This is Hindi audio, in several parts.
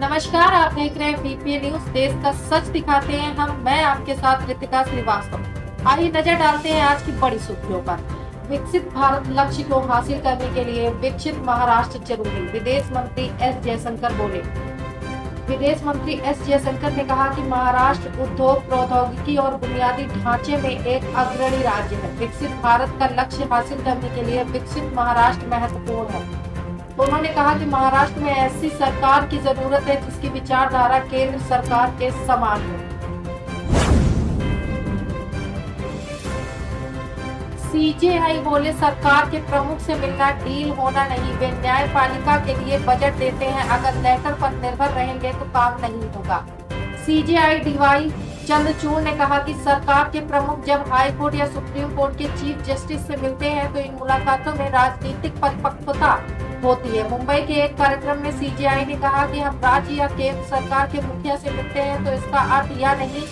नमस्कार, आप देख रहे हैं बीपीए न्यूज। देश का सच दिखाते हैं मैं आपके साथ रितिका श्रीवास्तव। आइए नजर डालते हैं आज की बड़ी सुर्खियों पर। विकसित भारत लक्ष्य को हासिल करने के लिए विकसित महाराष्ट्र जरूरी, विदेश मंत्री एस जयशंकर बोले। विदेश मंत्री एस जयशंकर ने कहा कि महाराष्ट्र उद्योग, प्रौद्योगिकी और बुनियादी ढांचे में एक अग्रणी राज्य है। विकसित भारत का लक्ष्य हासिल करने के लिए विकसित महाराष्ट्र महत्वपूर्ण है। उन्होंने कहा कि महाराष्ट्र में ऐसी सरकार की जरूरत है जिसकी विचारधारा केंद्र सरकार के समान हो। सीजेआई बोले, सरकार के प्रमुख से मिलना डील होना नहीं, वे न्यायपालिका के लिए बजट देते हैं, अगर लेटर पर निर्भर रहेंगे तो काम नहीं होगा। सीजेआई डीवाई चंद्रचूड़ ने कहा कि सरकार के प्रमुख जब हाई कोर्ट या सुप्रीम कोर्ट के चीफ जस्टिस से मिलते हैं तो इन मुलाकातों में राजनीतिक परिपक्वता होती है। मुंबई के एक कार्यक्रम में सीजेआई ने कहा कि हम राज्य या केंद्र सरकार के मुखिया से मिलते हैं तो इसका अर्थ यह नहीं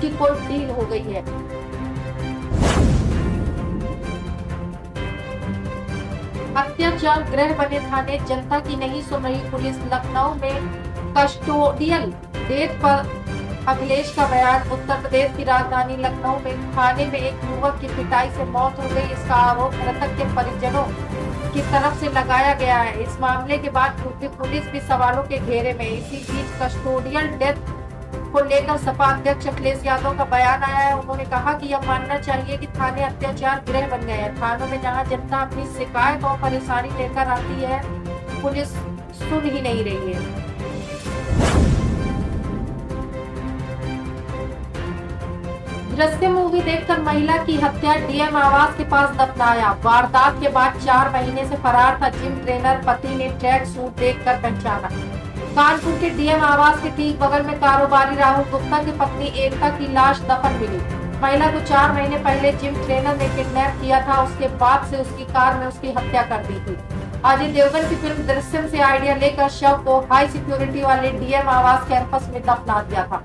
कि कोई डील हो गई है। अत्याचार गृह बने थाने, जनता की नहीं सुन रही पुलिस। लखनऊ में कस्टोडियल डेथ पर अखिलेश का बयान। उत्तर प्रदेश की राजधानी लखनऊ में थाने में एक युवक की पिटाई से मौत हो गई। इसका आरोप मृतक के परिजनों की तरफ से लगाया गया है। इस मामले के बाद पुलिस भी सवालों के घेरे में। इसी बीच कस्टोडियल डेथ को लेकर सपा अध्यक्ष अखिलेश यादव का बयान आया है। उन्होंने कहा कि यह मानना चाहिए कि थाने अत्याचार गृह बन गए हैं। थानों में जहां जनता अपनी शिकायत और परेशानी लेकर आती है, पुलिस सुन ही नहीं रही है। दृश्य मूवी देखकर महिला की हत्या, डीएम आवास के पास दफनाया। वारदात के बाद 4 महीने से फरार था जिम ट्रेनर, पति ने ट्रैक सूट देखकर पहचाना। कानपुर के डीएम आवास के ठीक बगल में कारोबारी राहुल गुप्ता की पत्नी एकता की लाश दफन मिली। महिला को 4 महीने पहले जिम ट्रेनर ने किडनैप किया था। उसके बाद से उसकी कार में उसकी हत्या कर दी थी। अजय देवगन की फिल्म दृश्यम से आइडिया लेकर शव को हाई सिक्योरिटी वाले डीएम आवास कैंपस में दफना दिया था।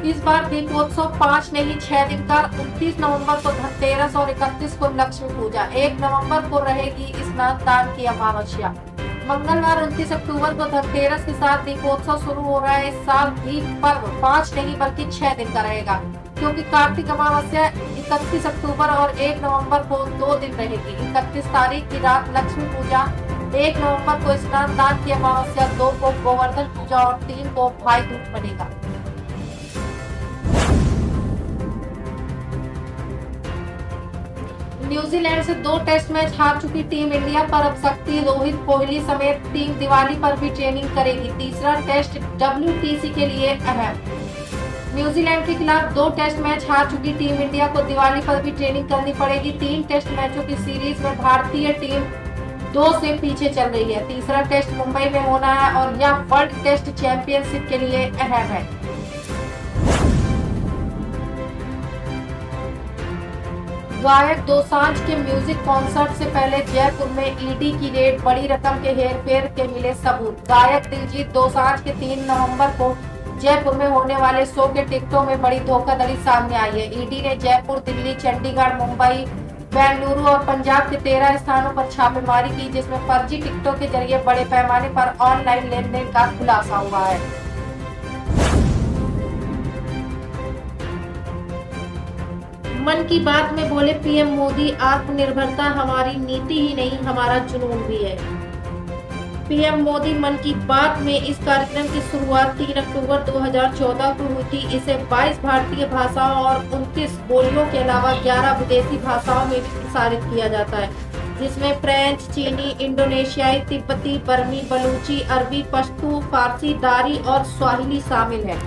इस बार दीपोत्सव 5 नहीं 6 दिन का। 29 नवंबर को धनतेरस और 31 को लक्ष्मी पूजा। 1 नवंबर को रहेगी स्नान दान की अमावस्या। मंगलवार 29 अक्टूबर को धनतेरस के साथ दीपोत्सव शुरू हो रहा है। इस साल दीप पर्व 5 नहीं बल्कि 6 दिन का रहेगा, क्योंकि कार्तिक अमावस्या 31 अक्टूबर और 1 नवंबर को 2 दिन रहेगी। 31 तारीख की रात लक्ष्मी पूजा, 1 नवंबर को स्नान दान की अमावस्या, 2 को गोवर्धन पूजा और 3 को भाई दूज बनेगा। न्यूजीलैंड से 2 टेस्ट मैच हार चुकी टीम इंडिया पर अब सख्ती। रोहित, कोहली समेत टीम दिवाली पर भी ट्रेनिंग करेगी। तीसरा टेस्ट WTC के लिए अहम। न्यूजीलैंड के खिलाफ 2 टेस्ट मैच हार चुकी टीम इंडिया को दिवाली पर भी ट्रेनिंग करनी पड़ेगी। 3 टेस्ट मैचों की सीरीज में भारतीय टीम 2 से पीछे चल रही है। तीसरा टेस्ट मुंबई में होना है और यह वर्ल्ड टेस्ट चैंपियनशिप के लिए अहम है। गायक दोसांझ के म्यूजिक कॉन्सर्ट से पहले जयपुर में ईडी की रेड, बड़ी रकम के हेरफेर के मिले सबूत। गायक दिलजीत दोसांझ के 3 नवंबर को जयपुर में होने वाले शो के टिकटों में बड़ी धोखाधड़ी सामने आई है। ईडी ने जयपुर, दिल्ली, चंडीगढ़, मुंबई, बेंगलुरु और पंजाब के 13 स्थानों पर छापेमारी की, जिसमें फर्जी टिकटों के जरिए बड़े पैमाने पर ऑनलाइन लेनदेन का खुलासा हुआ है। मन की बात में बोले पीएम मोदी, आत्मनिर्भरता हमारी नीति ही नहीं, हमारा जुनून भी है। पीएम मोदी मन की बात में इस कार्यक्रम की शुरुआत 3 अक्टूबर 2014 को हुई थी। इसे 22 भारतीय भाषाओं और 29 बोलियों के अलावा 11 विदेशी भाषाओं में भी प्रसारित किया जाता है, जिसमें फ्रेंच, चीनी, इंडोनेशियाई, तिब्बती, बर्मी, बलूची, अरबी, पश्तो, फारसी, दारी और स्वाहिली शामिल है।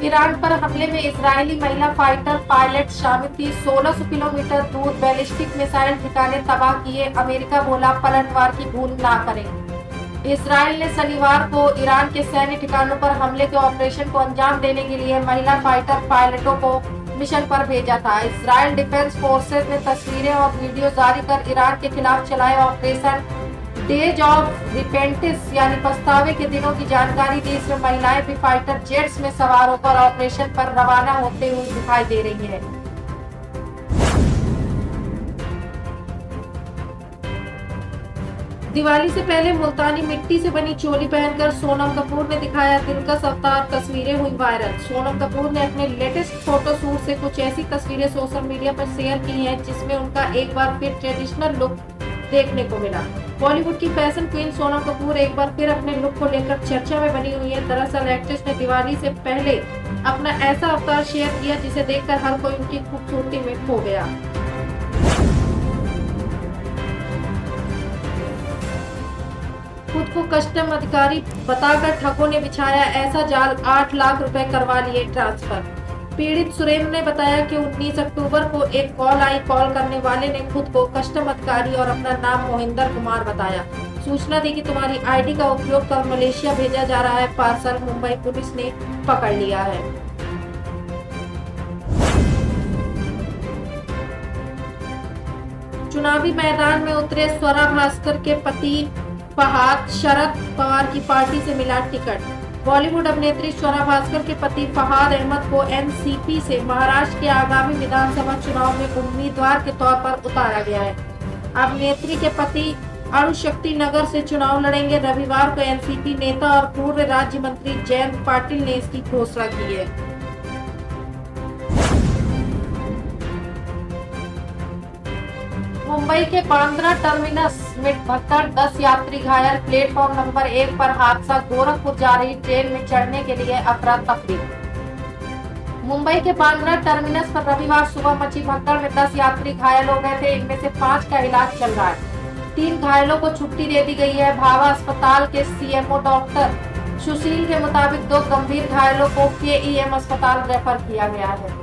ईरान पर हमले में इजरायली महिला फाइटर पायलट शामिल थी। 1600 किलोमीटर दूर बैलिस्टिक मिसाइल ठिकाने तबाह किए। अमेरिका बोला पलटवार की भूल ना करें। इजरायल ने शनिवार को ईरान के सैन्य ठिकानों पर हमले के ऑपरेशन को अंजाम देने के लिए महिला फाइटर पायलटों को मिशन पर भेजा था। इजरायल डिफेंस फोर्सेज ने तस्वीरें और वीडियो जारी कर ईरान के खिलाफ चलाए ऑपरेशन डेज ऑफ रिपेंटिस यानी पछतावे के दिनों की जानकारी दी। इसमें महिलाएं भी फाइटर जेट्स में सवार होकर ऑपरेशन पर रवाना होते हुए दिखाई दे रही है। दिवाली से पहले मुल्तानी मिट्टी से बनी चोली पहनकर सोनम कपूर ने दिखाया दिलकश अवतार, तस्वीरें हुई वायरल। सोनम कपूर ने अपने लेटेस्ट फोटो शूट से कुछ ऐसी तस्वीरें सोशल मीडिया पर शेयर की हैं जिसमें उनका एक बार फिर ट्रेडिशनल लुक देखने को मिला। बॉलीवुड की फैशन क्वीन सोनम कपूर एक बार फिर अपने लुक को लेकर चर्चा में बनी हुई है। दरअसल एक्ट्रेस ने दिवाली से पहले अपना ऐसा अवतार शेयर किया जिसे देखकर हर कोई उनकी खूबसूरती में खो गया। खुद को कस्टम अधिकारी बताकर ठगों ने बिछाया ऐसा जाल, 8 लाख रुपए करवा लिए ट्रांसफर। पीड़ित सुरेंद्र ने बताया कि 19 अक्टूबर को एक कॉल आई। कॉल करने वाले ने खुद को कस्टम अधिकारी और अपना नाम मोहिंदर कुमार बताया। सूचना दी कि तुम्हारी आईडी का उपयोग कर मलेशिया भेजा जा रहा है पार्सल। मुंबई पुलिस ने पकड़ लिया है। चुनावी मैदान में उतरे स्वरा भास्कर के पति फहाद, शरद पवार की पार्टी से मिला टिकट। बॉलीवुड अभिनेत्री स्वरा भास्कर के पति फहाद अहमद को एनसीपी से महाराष्ट्र के आगामी विधानसभा चुनाव में उम्मीदवार के तौर पर उतारा गया है। अभिनेत्री के पति अणुशक्ति नगर से चुनाव लड़ेंगे। रविवार को एनसीपी नेता और पूर्व राज्य मंत्री जयंत पाटिल ने इसकी घोषणा की है। मुंबई के बांद्रा टर्मिनस में भगदड़, 10 यात्री घायल। प्लेटफॉर्म नंबर 1 पर हादसा। गोरखपुर जा रही ट्रेन में चढ़ने के लिए अफरा तफरी। मुंबई के बांद्रा टर्मिनस पर रविवार सुबह मची भगदड़ में 10 यात्री घायल हो गए थे। इनमें से 5 का इलाज चल रहा है। 3 घायलों को छुट्टी दे दी गई है। भावा अस्पताल के सीएमओ डॉक्टर सुशील के मुताबिक 2 गंभीर घायलों को केईएम अस्पताल रेफर किया गया है।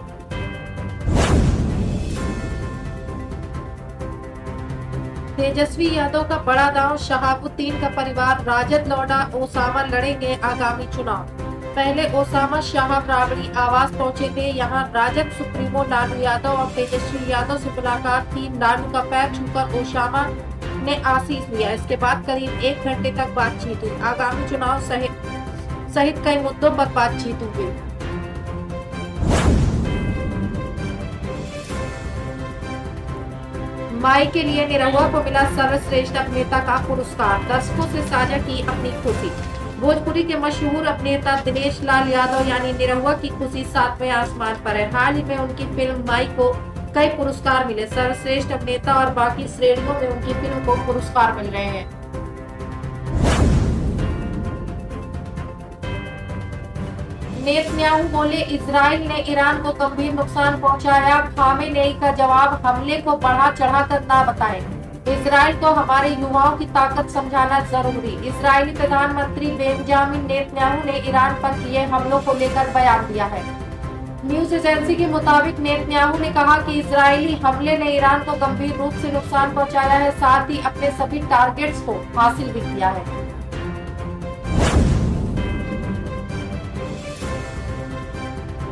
तेजस्वी यादव का बड़ा दांव, शहाबुद्दीन का परिवार। राजद लौटा, ओसामा लड़ेंगे आगामी चुनाव। पहले ओसामा शाह राबड़ी आवास पहुंचे थे। यहां राजद सुप्रीमो लालू यादव और तेजस्वी यादव से मुलाकात थी। लालू का पैर छूकर ओसामा ने आशीष लिया। इसके बाद करीब 1 घंटे तक बातचीत हुई। आगामी चुनाव सहित कई मुद्दों पर बातचीत हुई। माई के लिए निरहुआ को मिला सर्वश्रेष्ठ अभिनेता का पुरस्कार। दर्शकों से साझा की अपनी खुशी। भोजपुरी के मशहूर अभिनेता दिनेश लाल यादव यानी निरहुआ की खुशी 7वें आसमान पर है। हाल ही में उनकी फिल्म माई को कई पुरस्कार मिले। सर्वश्रेष्ठ अभिनेता और बाकी श्रेणियों में उनकी फिल्म को पुरस्कार मिल रहे हैं। नेतन्याहू बोले, इजराइल ने ईरान को गंभीर नुकसान पहुंचाया। खामेनेई का जवाब, हमले को बढ़ा चढ़ाकर ना बताएं। इजराइल को हमारे युवाओं की ताकत समझाना जरूरी। इजरायली प्रधानमंत्री बेंजामिन नेतन्याहू ने ईरान पर किए हमलों को लेकर बयान दिया है। न्यूज एजेंसी के मुताबिक नेतन्याहू ने कहा कि इजरायली हमले ने ईरान को गंभीर रूप से नुकसान पहुंचाया है, साथ ही अपने सभी टारगेट्स को हासिल भी किया है।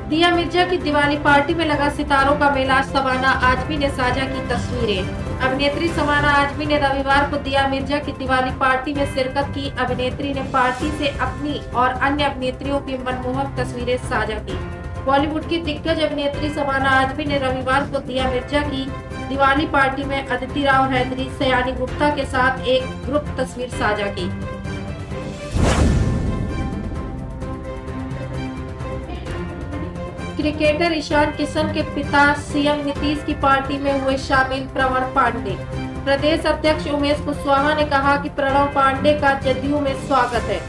दिया मिर्जा की दिवाली पार्टी में लगा सितारों का मेला। शबाना आजमी ने साझा की तस्वीरें। अभिनेत्री शबाना आजमी ने रविवार को दिया मिर्जा की दिवाली पार्टी में शिरकत की। अभिनेत्री ने पार्टी से अपनी और अन्य अभिनेत्रियों की मनमोहक तस्वीरें साझा की। बॉलीवुड की दिग्गज अभिनेत्री शबाना आजमी ने रविवार को दिया मिर्जा की दिवाली पार्टी में अदिति राव हैदरी, सयानी गुप्ता के साथ एक ग्रुप तस्वीर साझा की। क्रिकेटर ईशान किशन के पिता सीएम नीतीश की पार्टी में हुए शामिल प्रणव पांडे। प्रदेश अध्यक्ष उमेश कुशवाहा ने कहा कि प्रणव पांडे का जदयू में स्वागत है।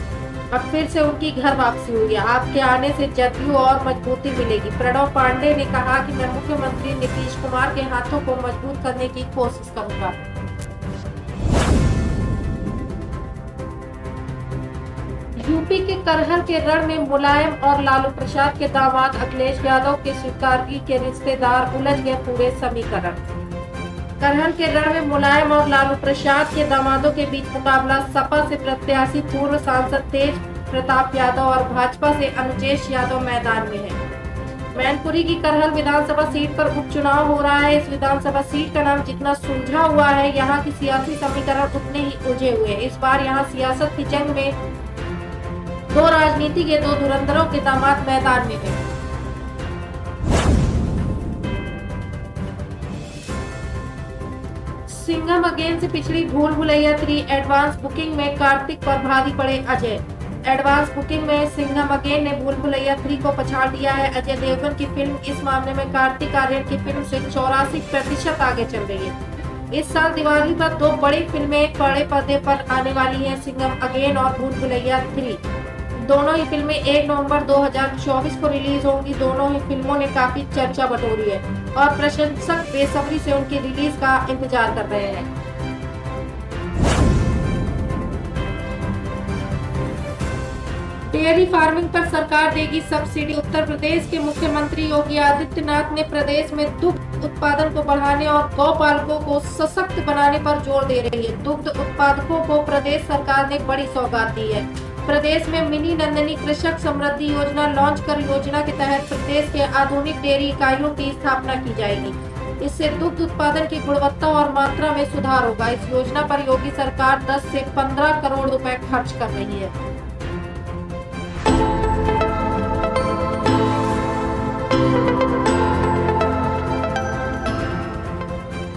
अब फिर से उनकी घर वापसी हुई है। आपके आने से जदयू और मजबूती मिलेगी। प्रणव पांडे ने कहा कि मैं मुख्यमंत्री नीतीश कुमार के हाथों को मजबूत करने की कोशिश करूंगा। यूपी के करहल के रण में मुलायम और लालू प्रसाद के दामाद अखिलेश यादव के स्वीकारगी के रिश्तेदार उलझ गए पूरे समीकरण। करहल के रण में मुलायम और लालू प्रसाद के दामादों के बीच मुकाबला। सपा से प्रत्याशी पूर्व सांसद तेज प्रताप यादव और भाजपा से अनुजेश यादव मैदान में है। मैनपुरी की करहल विधानसभा सीट पर उपचुनाव हो रहा है। इस विधानसभा सीट का नाम जितना सुलझा हुआ है, यहाँ की सियासी समीकरण उतने ही उलझे हुए हैं। इस बार यहाँ सियासत की जंग में दो राजनीति के दो धुरंधरों के दामाद मैदान में हैं। सिंघम अगेन से पिछली भूल भुलैया 3 एडवांस बुकिंग में कार्तिक पर भारी पड़े अजय। एडवांस बुकिंग में सिंघम अगेन ने भूल भुलैया 3 को पछाड़ दिया है। अजय देवगन की फिल्म इस मामले में कार्तिक आर्यन की फिल्म से 84% आगे चल रही है। इस साल दिवाली पर दो बड़ी फिल्में बड़े पर्दे पर आने वाली हैं, सिंघम अगेन और भूल भुलैया 3। दोनों ही फिल्में 1 नवंबर 2024 को रिलीज होंगी। दोनों ही फिल्मों ने काफी चर्चा बटोरी है और प्रशंसक बेसब्री से उनकी रिलीज का इंतजार कर रहे हैं। डेयरी फार्मिंग पर सरकार देगी सब्सिडी। उत्तर प्रदेश के मुख्यमंत्री योगी आदित्यनाथ ने प्रदेश में दुग्ध उत्पादन को बढ़ाने और गौपालकों को सशक्त बनाने पर जोर दे रही है। दुग्ध उत्पादकों को प्रदेश सरकार ने बड़ी सौगात दी है। प्रदेश में मिनी नंदनी कृषक समृद्धि योजना लॉन्च कर योजना के तहत प्रदेश के आधुनिक डेयरी इकाइयों की स्थापना की जाएगी। इससे दुग्ध उत्पादन की गुणवत्ता और मात्रा में सुधार होगा। इस योजना पर योगी सरकार 10 से 15 करोड़ रुपए खर्च कर रही है।